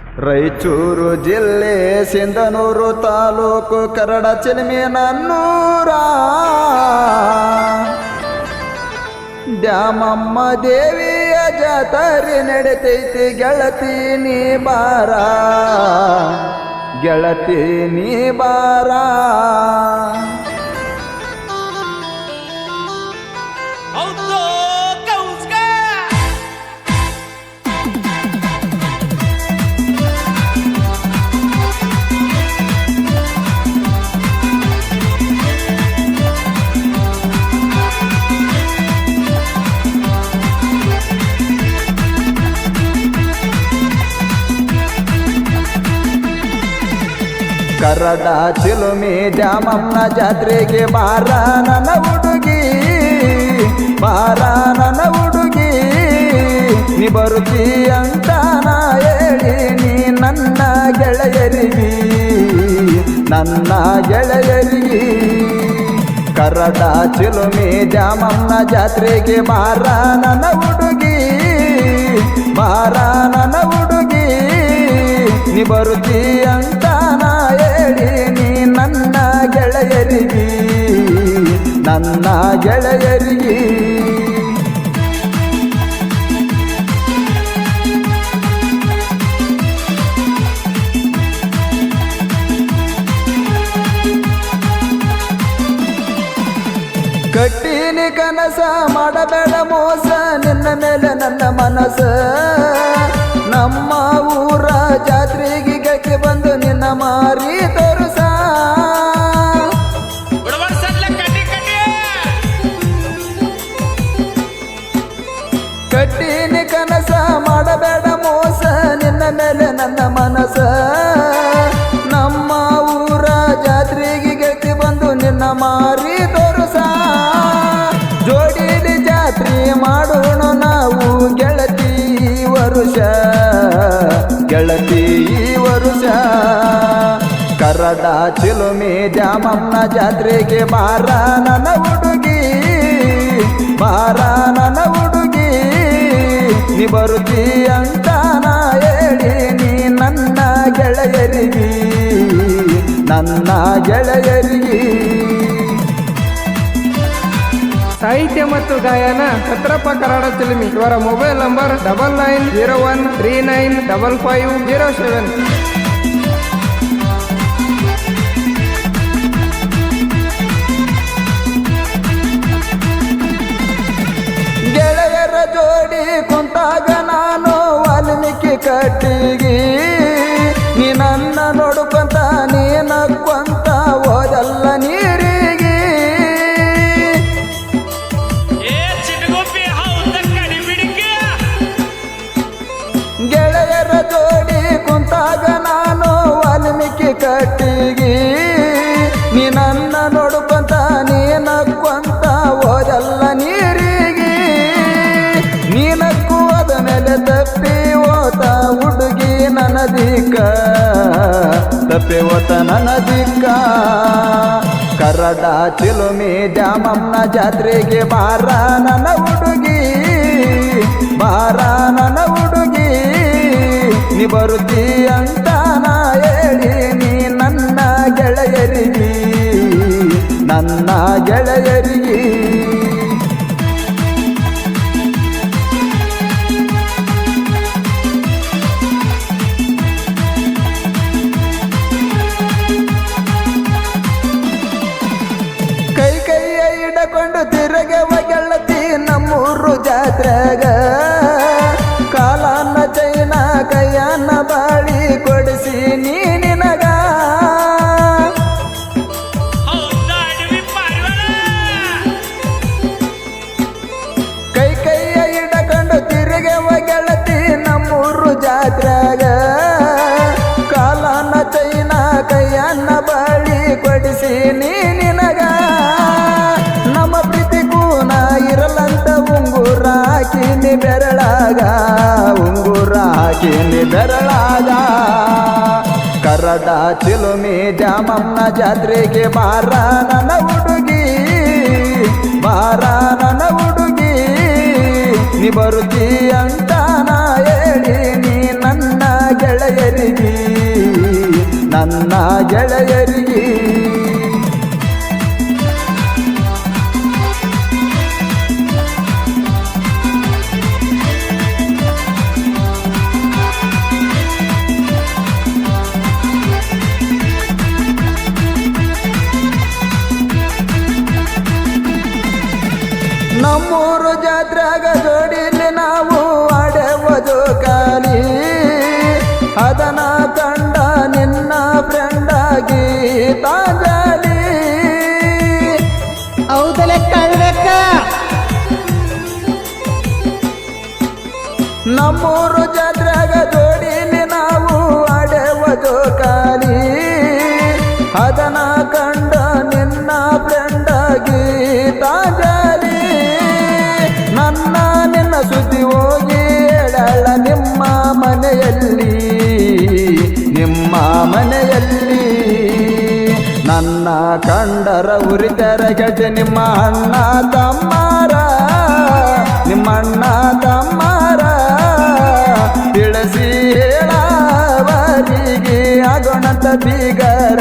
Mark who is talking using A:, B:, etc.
A: ರಾಯಚೂರು ಜಿಲ್ಲೆ ಸಿಂಧನೂರು ತಾಲೂಕು ಕರಡ ಚಿಲುಮೆ ನನ್ನೂರ ದ್ಯಾಮಮ್ಮ ದೇವಿಯ ಜಾತ್ರೆ ನಡೀತೈತಿ ಗೆಳತಿ ನೀ ಬಾರ ಗೆಳತಿ ನೀ ಬಾರ ಕರಡ ಚಿಲುಮೆ ದ್ಯಾಮಮ್ಮನ ಜಾತ್ರೆಗೆ ಬಾರ ನನ್ನ ಹುಡುಗಿ ಬಾರ ನನ್ನ ಹುಡುಗಿ ನೀ ಬರುತ್ತಿ ಅಂತ ನಾ ಹೇಳಿ ನೀ ನನ್ನ ಗೆಳೆಯರಿಗೆ ನನ್ನ ಗೆಳೆಯರಿಗೆ ಕರಡ ಚಿಲುಮೆ ದ್ಯಾಮಮ್ಮನ ಜಾತ್ರೆಗೆ ಬಾರ ನನ್ನ ಹುಡುಗಿ ಬಾರ ನನ್ನ ಹುಡುಗಿ ನೀ ಬರುತ್ತಿ ಅಂತ ನಾ ಹೇಳಿ ನೀ ನನ್ನ ಗೆಳೆಯರಿಗೆ ನನ್ನ ಗೆಳೆಯರಿಗೆ ಕಟ್ಟಿನಿ ಕನಸ ಮಾಡಬೇಡ ಮೋಸ ನಿನ್ನ ಮೇಲೆ ನನ್ನ ಮನಸ ನಮ್ಮ ಊರ ಜಾತ್ರೆಗೆ ಗಟ್ಟಿ ಬಂದು ನಿನ್ನ ಮಾರಿ ತೋರುಸ ಕಟ್ಟಿನಿ ಕನಸ ಮಾಡಬೇಡ ಮೋಸ ನಿನ್ನ ಮೇಲೆ ನನ್ನ ಮನಸ ನಮ್ಮ ಊರ ಜಾತ್ರೆಗೆ ಗಟ್ಟಿ ಬಂದು ನಿನ್ನ ಮಾರಿ ತೋರುಸ ಜೋಡಿಲಿ ಜಾತ್ರೆ ಮಾಡೋಣ ನಾವು ಗೆಳತಿ ವರುಷ ಗೆಳತಿ ವರುಷ ಕರಡ ಚಿಲುಮೆ ದ್ಯಾಮಮ್ಮನ ಜಾತ್ರೆಗೆ ಬಾರ ನನ್ನ ಹುಡುಗಿ ಬಾರ ನನ್ನ ಹುಡುಗಿ ನೀ ಬರುತ್ತಿ ಅಂತ ನಾ ಹೇಳಿ ನೀ ನನ್ನ ಗೆಳೆಯರಿಗೆ ನನ್ನ ಗೆಳೆಯರಿಗೆ
B: ಸಾಹಿತ್ಯ ಮತ್ತು ಗಾಯನ ಛತ್ರಪ್ಪ ಕರಾಡ ಚಿಲುಮಿ. ಇವರ ಮೊಬೈಲ್ ನಂಬರ್ 9901395507.
A: ಗೆಳೆಯರ ಜೋಡಿ ಕುಂತಾಗ ನಾನು ವಾಲ್ಮೀಕಿ ಕಟ್ಟಿಗಿ ನೀ ನನ್ನ ನೋಡ್ಕೊಂತ ನೀ ನಕ್ಕೊಂತ ಹೋದಲ್ಲ ನೀರಿಗೆ ಗೆಳೆಯರ ಜೋಡಿ ಕುಂತಾಗ ನಾನು ವಾಲ್ಮೀಕಿ ಕಟ್ಟಿಗಿ ನೀ ನನ್ನ ನೋಡ್ಕೊಂತ ನೀ ನಕ್ಕೊಂತ ಹೋದಲ್ಲ ನೀರಿಗೆ ನೀನಕ್ಕೂ ಅದ ಮೇಲೆ ತಪ್ಪಿ ಓತ ಹುಡುಗಿ ನನ್ನ ದಿಕ್ಕ ತಪ್ಪಿ ಓತ ನನ್ನ ದಿಕ್ಕ ಕರಡ ಚಿಲುಮೆ ದ್ಯಾಮಮ್ಮನ ಜಾತ್ರೆಗೆ ಬಾರ ನನ್ನ ಹುಡುಗಿ ಬಾರ ನನ್ನ ಹುಡುಗಿ ನೀ ಬರುತ್ತಿ ಅಂತ ನಾ ಹೇಳಿ ನೀ ನನ್ನ ಗೆಳೆಯರಿಗೆ ನನ್ನ ಗೆಳೆಯರಿಗೆ ಕೈ ಕೈಯ ಹಿಡಕೊಂಡು ತಿರುಗವ ಗೆಳತಿ ನಮ್ಮೂರು ಜಾತ್ರೆಗ ಕಾಲನ್ನ ಚೈನ ಕೈಯನ್ನ ಬಾಳಿ ಕೊಡಿಸಿ ನೀ ನಿನಗ ಕೈ ಕೈಯ ಹಿಡಕೊಂಡು ತಿರುಗವ ಗೆಳತಿ ನಮ್ಮೂರು ಜಾತ್ರೆಗ ಕಾಲನ್ನ ಚೈನ ಕೈಯನ್ನ ಬಾಳಿ ಕೊಡಿಸಿ ನೀ ನಿನಗ ನಮ್ಮ ಪ್ರೀತಿ ಕೂನ ಇರಲಂತ ಉಂಗುರ ಹಾಕಿನಿ ಬೆರಳಾಗ ಉಂಗುರ ಹಾಕಿನಿ ಬೆರಳಾಗ ಕರಡ ಚಿಲುಮೆ ದ್ಯಾಮಮ್ಮನ ಜಾತ್ರೆಗೆ ಬಾರ ನನ್ನ ಹುಡುಗಿ ಬಾರ ನನ್ನ ಹುಡುಗಿ ನೀ ಬರುತ್ತಿ ಅಂತ ನಾ ಹೇಳಿ ನೀ ನನ್ನ ಗೆಳೆಯರಿಗೆ ನನ್ನ ಗೆಳೆಯರಿಗೆ ನಮ್ಮೂರು ಜಾತ್ರೆಗ ಜೋಡಿಲಿ ನಾವು ಆಡೆವುದು ಕಾಲಿ ಅದನ ಕಂಡ ನಿನ್ನ ಫ್ರೆಂಡಾಗಿ ತಾಂಜಲಿ
C: ಹೌದಲೆ ಕಳ್ಬೇಕ
A: ನಮ್ಮೂರು ಜಾತ್ರೆಗ ಜೋಡಿಲಿ ನಾವು ಆಡೆವುದು ಕಾಲಿ ಅದನ ಕಂಡ ನಿನ್ನ ಫ್ರೆಂಡಾಗಿ ತಾಂಜಲಿ ನನ್ನ ನಿನ್ನ ಸುದ್ದಿ ಹೋಗಿ ಹೇಳಲ್ಲ ನಿಮ್ಮ ಮನೆಯಲ್ಲಿ ನನ್ನ ಕಂಡರ ಉರಿತರ ಗೆಡ್ಡೆ ನಿಮ್ಮ ಅಣ್ಣ ತಮ್ಮರ ತಿಳಿಸಿ ಹೇಳವರಿಗೆ ಆಗೋಣಂತ ಬೀಗರ